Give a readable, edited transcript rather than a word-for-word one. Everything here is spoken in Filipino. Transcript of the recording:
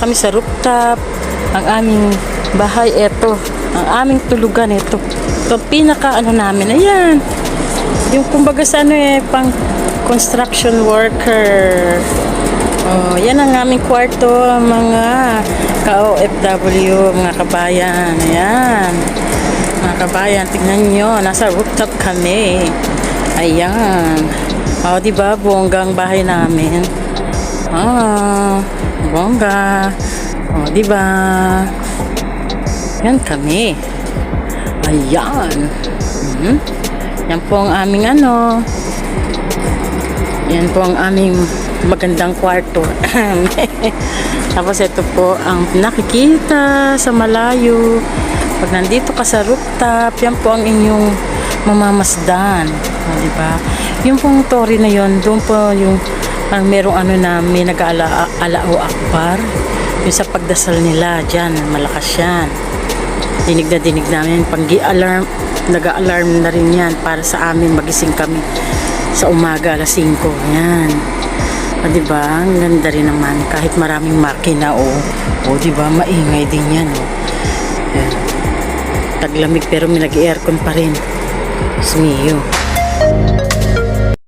kami sa rooftop. Ang aming bahay, eto. Ang aming tulugan, eto. Ito, pinaka ano namin, ayan. Yung kumbaga sa ano pang construction worker. Oh, yan ang aming kwarto, mga ka-OFW, mga kabayan. Ayan. Mga kabayan, tingnan nyo, nasa rooftop kami. Ayan. O, diba, bonggang bahay namin. Bongga. O, diba? Yan kami. Ayan. Yan po ang aming ano. Yan po ang aming magandang kwarto. Tapos ito po ang nakikita sa malayo. Pag nandito ka sa rooftop, yan po ang inyong mamamasdan. Diba? Yung pong tori na yon, doon po yung merong ano na may nag-alao akbar. Yung sa pagdasal nila, dyan, malakas yan. Dinig namin, pang-alarm, nag-alarm na rin yan para sa amin, magising kami sa umaga, alas 5. Yan. Diba? Ang ganda rin naman. Kahit maraming makina, diba? Maingay din yan. Yan. Taglamig pero may nag-aircon pa rin. Smiyo.